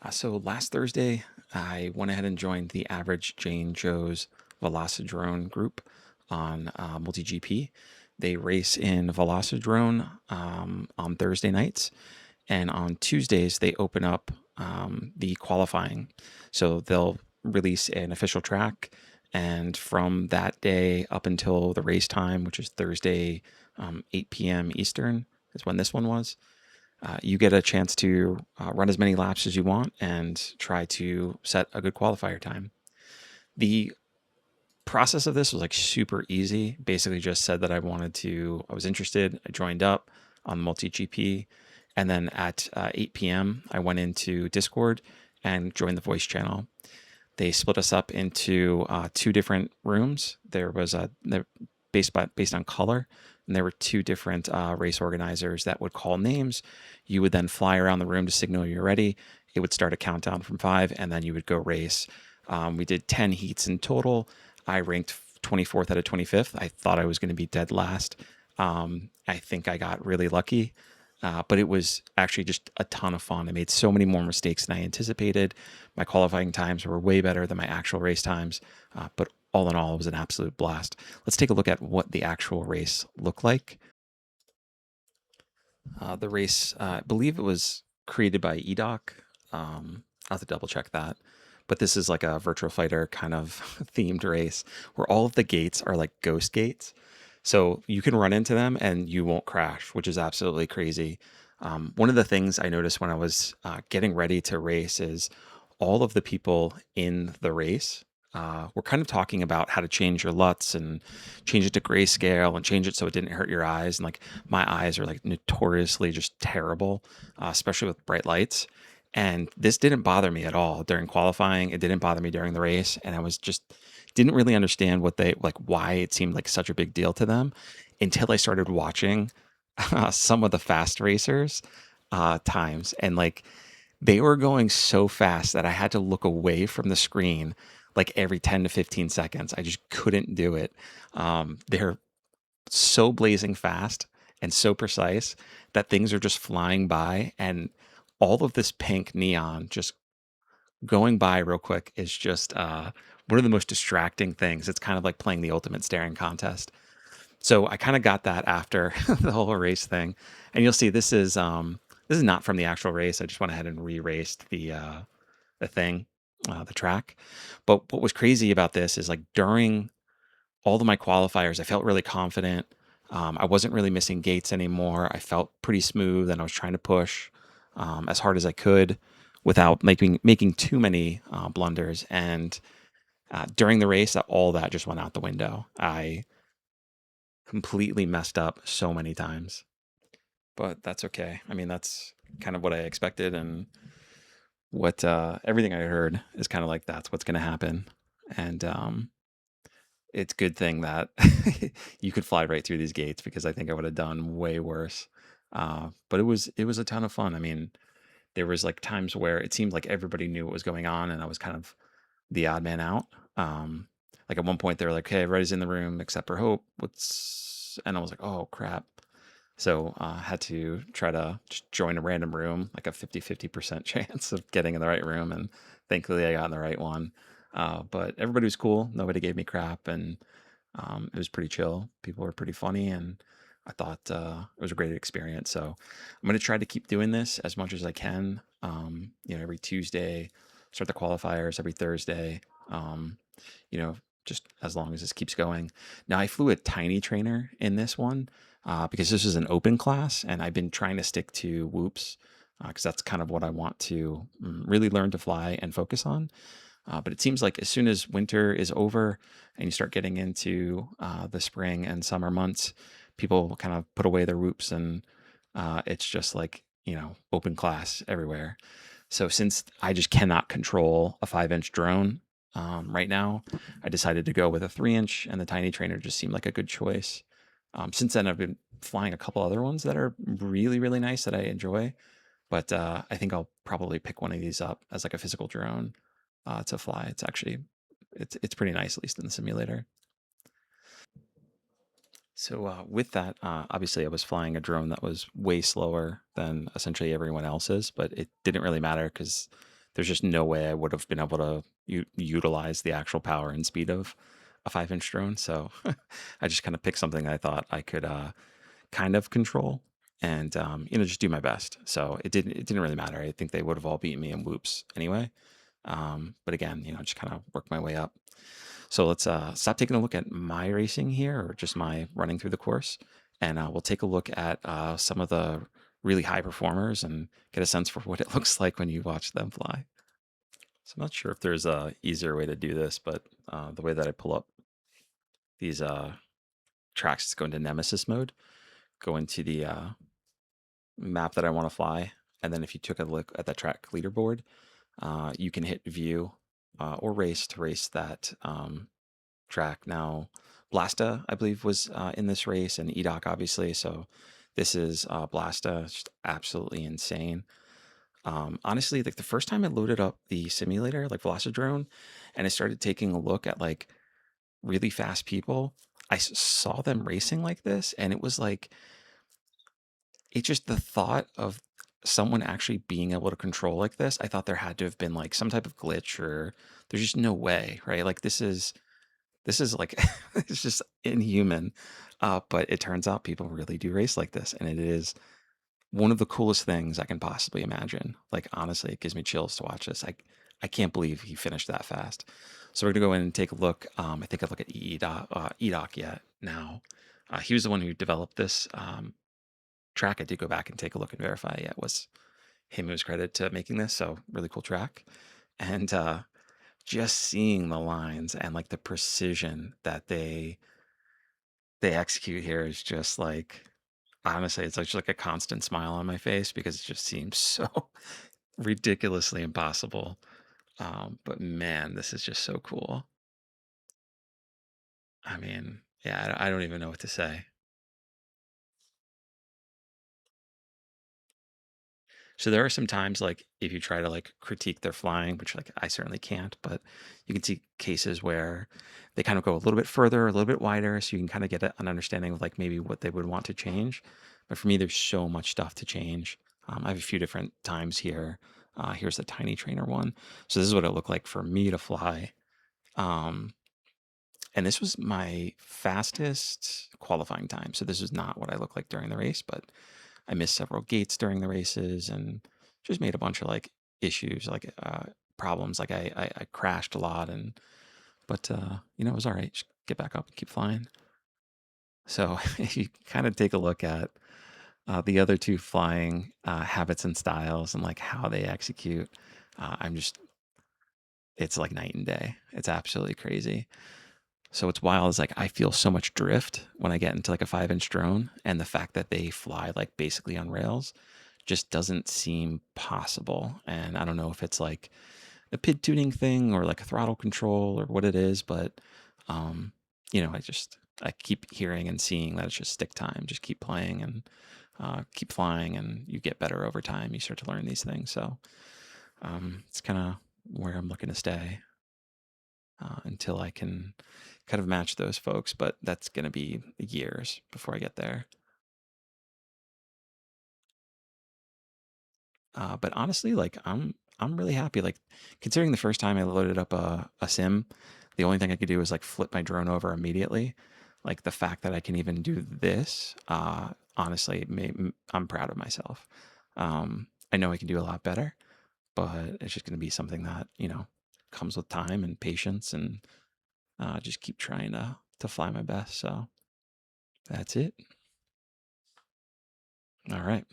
So last Thursday, I went ahead and joined the Average Jane Joe's Velocidrone group on MultiGP. They race in Velocidrone on Thursday nights, and on Tuesdays they open up the qualifying. So they'll release an official track, and from that day up until the race time, which is Thursday, 8 p.m. Eastern, is when this one was. You get a chance to run as many laps as you want and try to set a good qualifier time. The process of this was like super easy. Basically, just said that I was interested. I joined up on MultiGP. And then at 8 p.m., I went into Discord and joined the voice channel. They split us up into two different rooms. There was based on color, and there were two different race organizers that would call names. You would then fly around the room to signal you're ready. It would start a countdown from 5, and then you would go race. We did 10 heats in total. I ranked 24th out of 25th. I thought I was going to be dead last. I think I got really lucky. But it was actually just a ton of fun. I made so many more mistakes than I anticipated. My qualifying times were way better than my actual race times. But all in all, it was an absolute blast. Let's take a look at what the actual race looked like. The race, I believe it was created by EDOC. I'll have to double check that. But this is like a Virtual Fighter kind of themed race where all of the gates are like ghost gates. So you can run into them and you won't crash, which is absolutely crazy. One of the things I noticed when I was getting ready to race is all of the people in the race were kind of talking about how to change your LUTs and change it to grayscale and change it so it didn't hurt your eyes. And like my eyes are like notoriously just terrible, especially with bright lights. And this didn't bother me at all during qualifying. It didn't bother me during the race. And I was just didn't really understand why it seemed like such a big deal to them until I started watching some of the fast racers times. And like they were going so fast that I had to look away from the screen like every 10 to 15 seconds. I just couldn't do it. They're so blazing fast and so precise that things are just flying by, and all of this pink neon just going by real quick is just one of the most distracting things. It's kind of like playing the ultimate staring contest. So I kind of got that after the whole race thing, and you'll see this is not from the actual race. I just went ahead and re-raced the thing, the track. But what was crazy about this is like during all of my qualifiers, I felt really confident. I wasn't really missing gates anymore. I felt pretty smooth, and I was trying to push as hard as I could without making too many blunders. And during the race, all that just went out the window. I completely messed up so many times, but that's okay. I mean, that's kind of what I expected, and what everything I heard is kind of like that's what's going to happen. And it's a good thing that you could fly right through these gates, because I think I would have done way worse. But it was a ton of fun. I mean, there was like times where it seemed like everybody knew what was going on, and I was kind of the odd man out. Like at one point they were like, "Hey, everybody's in the room except for Hope. What's?" And I was like, "Oh crap." So I had to try to just join a random room, like a 50-50% chance of getting in the right room. And thankfully I got in the right one. But everybody was cool. Nobody gave me crap. And it was pretty chill. People were pretty funny. And I thought it was a great experience. So I'm going to try to keep doing this as much as I can. Every Tuesday, start the qualifiers every Thursday. Um, just as long as this keeps going. Now I flew a tiny trainer in this one because this is an open class, and I've been trying to stick to whoops because that's kind of what I want to really learn to fly and focus on. But it seems like as soon as winter is over and you start getting into the spring and summer months, people kind of put away their whoops, and it's just like, open class everywhere. So since I just cannot control a 5-inch drone right now, I decided to go with a 3-inch, and the tiny trainer just seemed like a good choice. Since then, I've been flying a couple other ones that are really, really nice that I enjoy. But I think I'll probably pick one of these up as like a physical drone to fly. It's pretty nice, at least in the simulator. So with that, obviously, I was flying a drone that was way slower than essentially everyone else's, but it didn't really matter because there's just no way I would have been able to utilize the actual power and speed of a 5-inch drone. So I just kind of picked something I thought I could kind of control and just do my best. So it didn't really matter. I think they would have all beaten me in whoops anyway. But again, just kind of work my way up. So let's stop taking a look at my racing here, or just my running through the course, and we'll take a look at some of the really high performers and get a sense for what it looks like when you watch them fly. So I'm not sure if there's a easier way to do this, but the way that I pull up these tracks is go into Nemesis mode, go into the map that I want to fly, and then if you took a look at that track leaderboard, you can hit view or race to race that track. Now, Blasta, I believe, was in this race, and EDOC, obviously. So this is Blasta, just absolutely insane. Honestly, like the first time I loaded up the simulator, like Velocidrone, and I started taking a look at like really fast people, saw them racing like this, and it was like, it just, the thought of someone actually being able to control like this, I thought there had to have been like some type of glitch, or there's just no way, right? Like this is like it's just inhuman. But it turns out people really do race like this, and it is one of the coolest things I can possibly imagine. Like honestly, it gives me chills to watch this. I can't believe he finished that fast. So we're gonna go in and take a look. I think I look at EDOC yet now. He was the one who developed this track. I did go back and take a look and verify. Yeah, it was him who was credited to making this. So really cool track, and just seeing the lines and like the precision that they execute here is just like, honestly, it's like just like a constant smile on my face because it just seems so ridiculously impossible. But man, this is just so cool. I mean, yeah, I don't even know what to say. So there are some times like if you try to like critique their flying, which like I certainly can't, but you can see cases where they kind of go a little bit further, a little bit wider, so you can kind of get an understanding of like maybe what they would want to change. But for me, there's so much stuff to change. I have a few different times here. Here's the tiny trainer one. So this is what it looked like for me to fly. Um, and this was my fastest qualifying time. So this is not what I look like during the race, but I missed several gates during the races and just made a bunch of like issues, like problems. Like I crashed a lot, and but it was all right. Just get back up and keep flying. So if you kind of take a look at the other two flying habits and styles and like how they execute, I'm just, it's like night and day. It's absolutely crazy. So what's wild is like I feel so much drift when I get into like a 5-inch drone, and the fact that they fly like basically on rails just doesn't seem possible. And I don't know if it's like a PID tuning thing or like a throttle control or what it is, but um, I keep hearing and seeing that it's just stick time. Just keep playing and keep flying, and you get better over time. You start to learn these things. So it's kind of where I'm looking to stay until I can kind of match those folks, but that's going to be years before I get there. But honestly, like I'm really happy. Like considering the first time I loaded up a sim, the only thing I could do was like flip my drone over immediately. Like the fact that I can even do this, honestly, I'm proud of myself. I know I can do a lot better, but it's just going to be something that comes with time and patience, and just keep trying to fly my best. So that's it. All right.